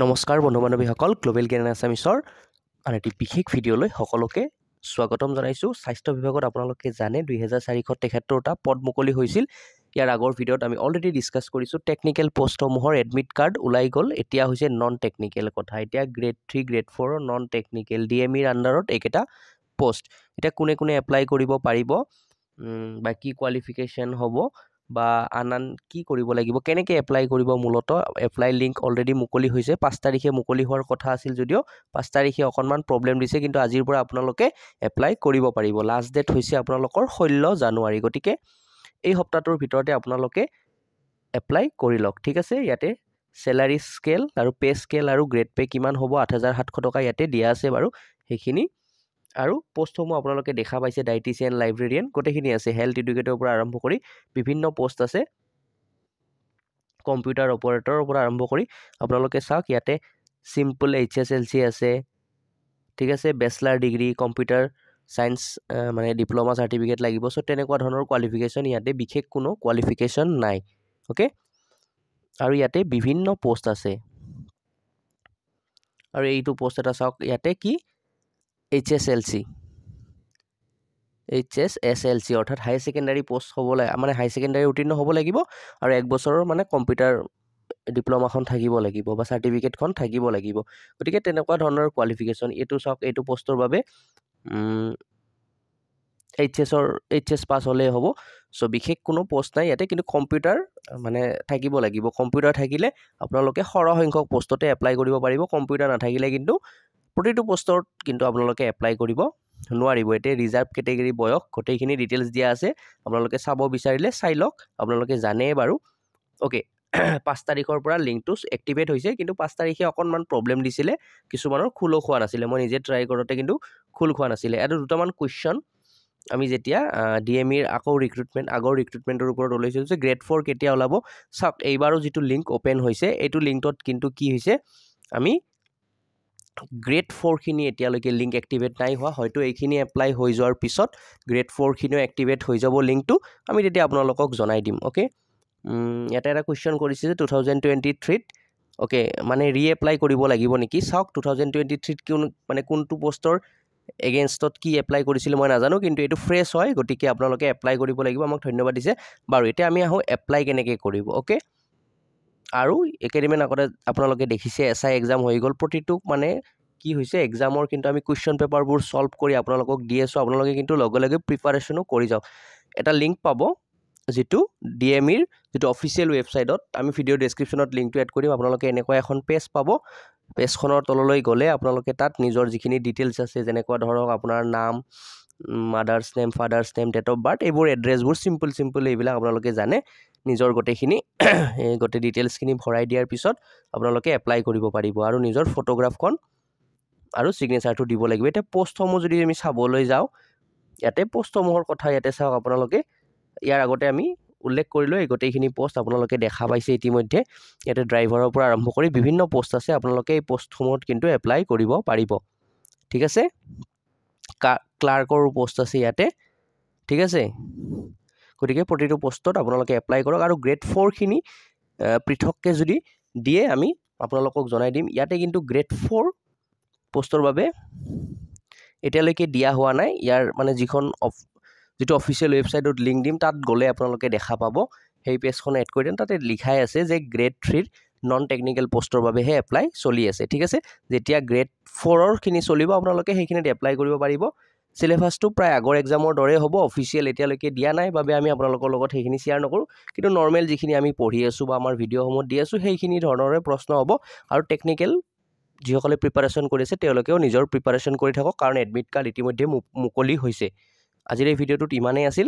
নমস্কাৰ বন্ধু বান্ধৱীসকল গ্লোবেল জ্ঞান আছামিছৰ আন এটি বিশেষ ভিডিঅ'লৈ সকলোকে স্বাগতম জনাইছোঁ। স্বাস্থ্য বিভাগত আপোনালোকে জানে ২,৪৭৩টা পদ মুকলি হৈছিল। ইয়াৰ আগৰ ভিডিঅ'ত আমি অলৰেডি ডিছকাছ কৰিছোঁ টেকনিকেল পষ্টসমূহৰ এডমিট কাৰ্ড ওলাই গ'ল। এতিয়া হৈছে নন টেকনিকেল কথা। এতিয়া গ্ৰেড 3 গ্ৰেড 4 নন টেকনিকেল DMEৰ আণ্ডাৰত এইকেইটা পষ্ট। এতিয়া কোনে কোনে এপ্লাই কৰিব পাৰিব বা কি কোৱালিফিকেশ্যন হ'ব বা আন কি কৰিব লাগিব, কেনেকৈ এপ্লাই কৰিব, মূলতঃ এপ্লাই লিংক অলৰেডি মুকলি হৈছে। 5 তাৰিখে মুকলি হোৱাৰ কথা আছিল যদিও 5 তাৰিখে অকণমান প্ৰব্লেম দিছে, কিন্তু আজিৰ পৰা আপোনালোকে এপ্লাই কৰিব পাৰিব। লাষ্ট ডেট হৈছে আপোনালোকৰ 16 জানুৱাৰী। গতিকে এই সপ্তাহটোৰ ভিতৰতে আপোনালোকে এপ্লাই কৰি লওক, ঠিক আছে। ইয়াতে চেলাৰী স্কেল আৰু পে স্কেল আৰু গ্ৰেড পে কিমান হ'ব 8,700 টকা ইয়াতে দিয়া আছে বাৰু সেইখিনি। আৰু পষ্টসমূহ আপোনালোকে দেখা পাইছে ডাইটিচিয়ান, লাইব্ৰেৰিয়ান গোটেইখিনি আছে। হেল্থ এডুকেটৰৰ পৰা আৰম্ভ কৰি বিভিন্ন পষ্ট আছে। কম্পিউটাৰ অপাৰেটৰৰ পৰা আৰম্ভ কৰি আপোনালোকে চাওক ইয়াতে চিম্পল HSLC আছে, ঠিক আছে। বেচলাৰ ডিগ্ৰী কম্পিউটাৰ চায়েন্স মানে ডিপ্ল'মা চাৰ্টিফিকেট লাগিব। চ' তেনেকুৱা ধৰণৰ কোৱালিফিকেশ্যন ইয়াতে বিশেষ কোনো কোৱালিফিকেশ্যন নাই, অ'কে। আৰু ইয়াতে বিভিন্ন পষ্ট আছে। আৰু এইটো পষ্ট এটা চাওক ইয়াতে কি HSLC অৰ্থাৎ হাই ছেকেণ্ডাৰী পষ্ট হ'ব লাগে, মানে হাই ছেকেণ্ডাৰী উত্তীৰ্ণ হ'ব লাগিব আৰু 1 বছৰৰ মানে কম্পিউটাৰ ডিপ্ল'মাখন থাকিব লাগিব বা চাৰ্টিফিকেটখন থাকিব লাগিব। গতিকে তেনেকুৱা ধৰণৰ কোৱালিফিকেশ্যন। এইটো চাওক, এইটো পষ্টৰ বাবে HS পাছ হ'লেই হ'ব। চ' বিশেষ কোনো পষ্ট নাই ইয়াতে, কিন্তু কম্পিউটাৰ মানে থাকিব লাগিব। কম্পিউটাৰ থাকিলে আপোনালোকে সৰহ সংখ্যক পষ্টতে এপ্লাই কৰিব পাৰিব। কম্পিউটাৰ নাথাকিলে কিন্তু প্ৰতিটো পষ্টত কিন্তু আপোনালোকে এপ্লাই কৰিব নোৱাৰিব। এতিয়া ৰিজাৰ্ভ কেটেগৰী, বয়স গোটেইখিনি ডিটেইলছ দিয়া আছে। আপোনালোকে চাব বিচাৰিলে চাই লওক, আপোনালোকে জানেই বাৰু, অ'কে। 5 তাৰিখৰ পৰা লিংকটো এক্টিভেট হৈছে, কিন্তু 5 তাৰিখে অকণমান প্ৰব্লেম দিছিলে, কিছুমানৰ খোলো খোৱা নাছিলে। মই নিজে ট্ৰাই কৰোঁতে কিন্তু খোল খোৱা নাছিলে। আৰু দুটামান কুৱেশ্যন আমি যেতিয়া DMEৰ আগৰ ৰিক্ৰুটমেণ্টৰ ওপৰত ওলাইছিল যে গ্ৰেড 4 কেতিয়া ওলাব। চাওক এইবাৰো যিটো লিংক অ'পেন হৈছে, এইটো লিংকত কিন্তু কি হৈছে, আমি গ্ৰেড 4খিনি এতিয়ালৈকে লিংক এক্টিভেট নাই হোৱা। হয়তো এইখিনি এপ্লাই হৈ যোৱাৰ পিছত গ্ৰেড 4খিনিও এক্টিভেট হৈ যাব লিংকটো, আমি তেতিয়া আপোনালোকক জনাই দিম, অ'কে। ইয়াতে এটা কুৱেশ্যন কৰিছে যে 2023ত অ'কে মানে ৰিএপ্লাই কৰিব লাগিব নেকি। চাওক 2023ত মানে কোনটো পষ্টৰ এগেইনষ্টত কি এপ্লাই কৰিছিলে মই নাজানো, কিন্তু এইটো ফ্ৰেছ হয়, গতিকে আপোনালোকে এপ্লাই কৰিব লাগিব। আমাক ধন্যবাদ দিছে বাৰু। এতিয়া আমি আহোঁ এপ্লাই কেনেকৈ কৰিব, অ'কে। আৰু একেদিনমান আগতে আপোনালোকে দেখিছে SI এক্সাম হৈ গ'ল। প্ৰতিটো মানে কি হৈছে এক্সামৰ কিন্তু আমি কুৱেশ্যন পেপাৰবোৰ ছল্ভ কৰি আপোনালোকক দি আছোঁ। আপোনালোকে কিন্তু লগে লগে প্ৰিপাৰেশ্যনো কৰি যাওক। এটা লিংক পাব যিটো DMEৰ যিটো অফিচিয়েল ৱেবছাইটত, আমি ভিডিঅ' ডেছক্ৰিপশ্যনত লিংকটো এড কৰিম। আপোনালোকে এনেকুৱা এখন পেজ পাব। পেজখনৰ তললৈ গ'লে আপোনালোকে তাত নিজৰ যিখিনি ডিটেইলছ আছে, যেনেকুৱা ধৰক আপোনাৰ নাম, mother's name, father's name, date of birth, এইবোৰ এড্ৰেছবোৰ চিম্পল এইবিলাক আপোনালোকে জানে। নিজৰ গোটেইখিনি গোটেই ডিটেইলছখিনি ভৰাই দিয়াৰ পিছত আপোনালোকে এপ্লাই কৰিব পাৰিব আৰু নিজৰ ফটোগ্ৰাফখন আৰু ছিগনেচাৰটো দিব লাগিব। এতিয়া পষ্টসমূহ যদি আমি চাবলৈ যাওঁ, ইয়াতে পষ্টসমূহৰ কথা ইয়াতে চাওক আপোনালোকে। ইয়াৰ আগতে আমি উল্লেখ কৰিলোঁ এই গোটেইখিনি পষ্ট আপোনালোকে দেখা পাইছে ইতিমধ্যে। ইয়াতে ড্ৰাইভাৰৰ পৰা আৰম্ভ কৰি বিভিন্ন পষ্ট আছে। আপোনালোকে এই পষ্টসমূহত কিন্তু এপ্লাই কৰিব পাৰিব, ঠিক আছে। ক্লাৰ্কৰো পষ্ট আছে ইয়াতে, ঠিক আছে। গতিকে প্ৰতিটো পষ্টত আপোনালোকে এপ্লাই কৰক আৰু গ্ৰেড 4খিনি পৃথককৈ যদি দিয়ে আমি আপোনালোকক জনাই দিম। ইয়াতে কিন্তু গ্ৰেড 4 পষ্টৰ বাবে এতিয়ালৈকে দিয়া হোৱা নাই। ইয়াৰ মানে যিটো অফিচিয়েল ৱেবছাইটত লিংক দিম, তাত গ'লে আপোনালোকে দেখা পাব। সেই পেজখন এড কৰি দিম, তাতে লিখাই আছে যে গ্ৰেড 3ৰ নন টেকনিকেল পষ্টৰ বাবেহে এপ্লাই চলি আছে, ঠিক আছে। যেতিয়া গ্ৰেড 4ৰখিনি চলিব আপোনালোকে সেইখিনিত এপ্লাই কৰিব পাৰিব। চিলেবাছটো প্ৰায় আগৰ এক্সামৰ দৰে হ'ব। অফিচিয়েল এতিয়ালৈকে দিয়া নাই বাবে আমি আপোনালোকৰ লগত সেইখিনি শ্বেয়াৰ নকৰোঁ, কিন্তু নৰ্মেল যিখিনি আমি পঢ়ি আছোঁ বা আমাৰ ভিডিঅ'সমূহত দি আছোঁ সেইখিনি ধৰণৰে প্ৰশ্ন হ'ব। আৰু টেকনিকেল যিসকলে প্ৰিপাৰেশ্যন কৰিছে তেওঁলোকেও নিজৰ প্ৰিপাৰেশ্যন কৰি থাকক, কাৰণ এডমিট কাৰ্ড ইতিমধ্যে মুকলি হৈছে। আজিৰ এই ভিডিঅ'টোত ইমানেই আছিল।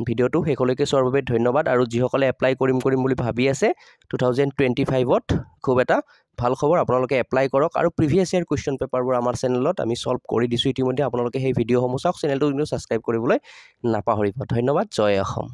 ভিডিঅ'টো শেষলৈকে চোৱাৰ বাবে ধন্যবাদ। আৰু যিসকলে এপ্লাই কৰিম বুলি ভাবি আছে 2025ত, খুব এটা ভাল খবৰ, আপোনালোকে এপ্লাই কৰক। আৰু প্ৰিভিয়াছ ইয়াৰ কুৱেশ্যন পেপাৰবোৰ আমাৰ চেনেলত আমি ছল্ভ কৰি দিছোঁ ইতিমধ্যে। আপোনালোকে সেই ভিডিঅ'সমূহ চাওক, চেনেলটো কিন্তু ছাবস্ক্ৰাইব কৰিবলৈ নাপাহৰিব। ধন্যবাদ। জয় অসম।